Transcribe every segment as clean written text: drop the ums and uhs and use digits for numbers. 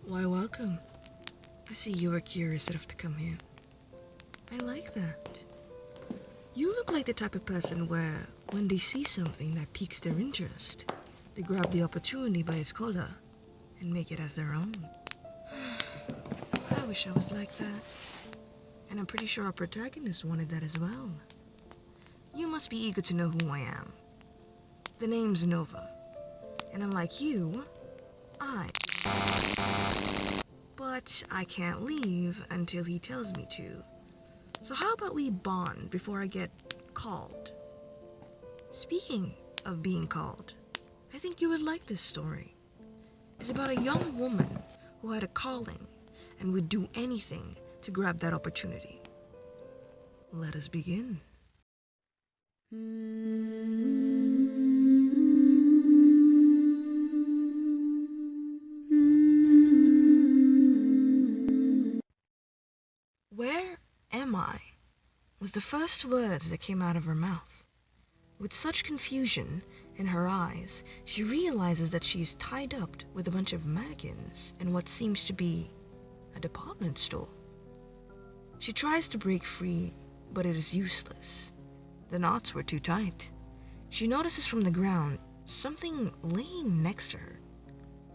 Why, welcome. I see you were curious enough to come here. I like that. You look like the type of person where, when they see something that piques their interest, they grab the opportunity by its collar and make it as their own. I wish I was like that. And I'm pretty sure our protagonist wanted that as well. You must be eager to know who I am. The name's Nova. And unlike you, But I can't leave until he tells me to. So how about we bond before I get called? Speaking of being called, I think you would like this story. It's about a young woman who had a calling and would do anything to grab that opportunity. Let us begin. Where am I? Was the first words that came out of her mouth. With such confusion in her eyes, she realizes that she is tied up with a bunch of mannequins in what seems to be a department store. She tries to break free, but it is useless. The knots were too tight. She notices from the ground something laying next to her,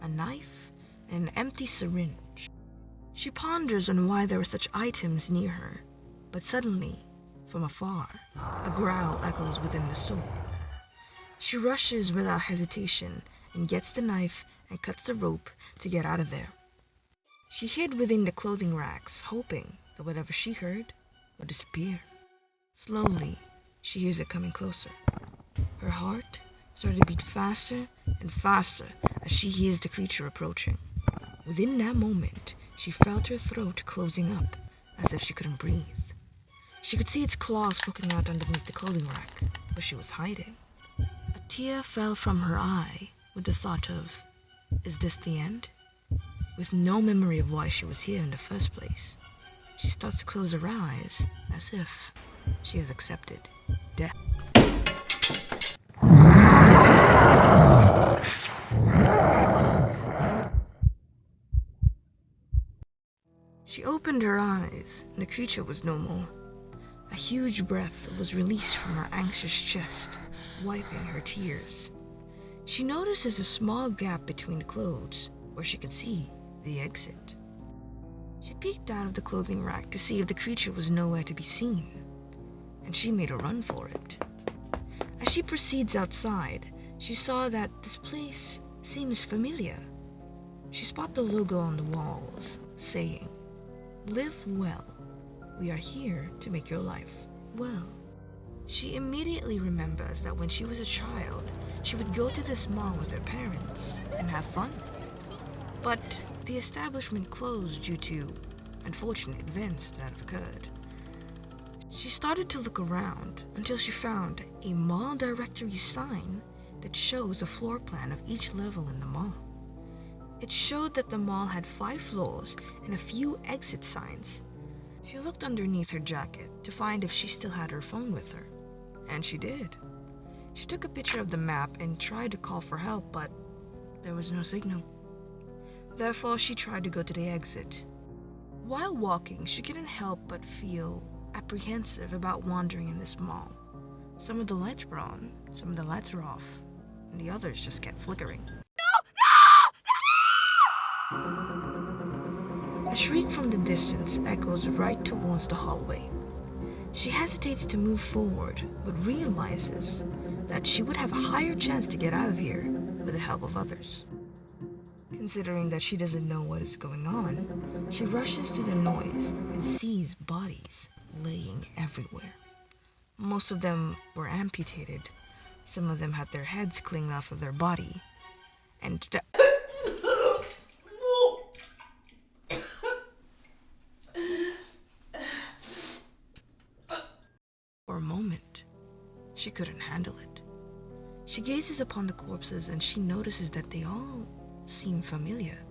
a knife and an empty syringe. She ponders on why there were such items near her, but suddenly, from afar, a growl echoes within the soul. She rushes without hesitation and gets the knife and cuts the rope to get out of there. She hid within the clothing racks, hoping that whatever she heard would disappear. Slowly, she hears it coming closer. Her heart started to beat faster and faster as she hears the creature approaching. Within that moment, she felt her throat closing up as if she couldn't breathe. She could see its claws poking out underneath the clothing rack where she was hiding. A tear fell from her eye with the thought of, is this the end? With no memory of why she was here in the first place, she starts to close her eyes as if she has accepted death. She opened her eyes, and the creature was no more. A huge breath was released from her anxious chest, wiping her tears. She notices a small gap between the clothes, where she could see the exit. She peeked out of the clothing rack to see if the creature was nowhere to be seen, and she made a run for it. As she proceeds outside, she saw that this place seems familiar. She spotted the logo on the walls, saying, "Live well. We are here to make your life well." She immediately remembers that when she was a child, she would go to this mall with her parents and have fun. But the establishment closed due to unfortunate events that have occurred. She started to look around until she found a mall directory sign that shows a floor plan of each level in the mall. It showed that the mall had 5 floors and a few exit signs. She looked underneath her jacket to find if she still had her phone with her, and she did. She took a picture of the map and tried to call for help, but there was no signal. Therefore, she tried to go to the exit. While walking, she couldn't help but feel apprehensive about wandering in this mall. Some of the lights were on, some of the lights were off, and the others just kept flickering. A shriek from the distance echoes right towards the hallway. She hesitates to move forward, but realizes that she would have a higher chance to get out of here with the help of others. Considering that she doesn't know what is going on, she rushes to the noise and sees bodies laying everywhere. Most of them were amputated. Some of them had their heads cleaned off of their body, and for a moment, she couldn't handle it. She gazes upon the corpses and she notices that they all seem familiar.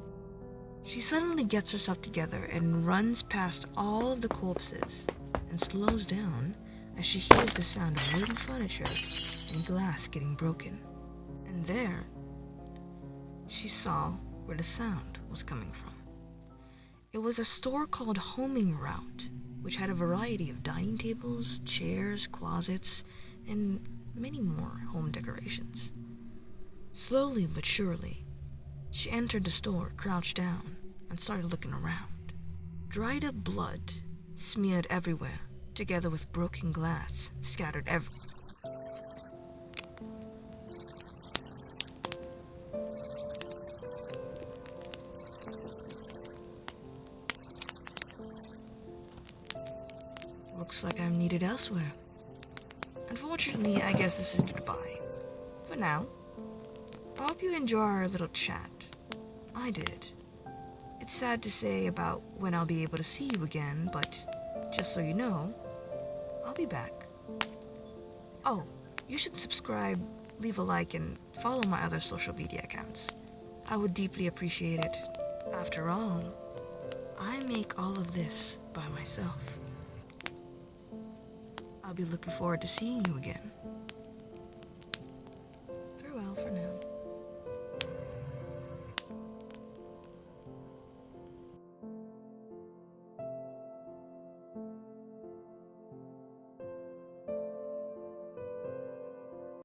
She suddenly gets herself together and runs past all of the corpses and slows down as she hears the sound of wooden furniture and glass getting broken. And there, she saw where the sound was coming from. It was a store called Homing Route, which had a variety of dining tables, chairs, closets, and many more home decorations. Slowly but surely, she entered the store, crouched down, and started looking around. Dried up blood smeared everywhere, together with broken glass scattered everywhere. Looks like I'm needed elsewhere. Unfortunately, I guess this is goodbye. For now. I hope you enjoy our little chat. I did. It's sad to say about when I'll be able to see you again, but just so you know, I'll be back. Oh, you should subscribe, leave a like, and follow my other social media accounts. I would deeply appreciate it. After all, I make all of this by myself. I'll be looking forward to seeing you again.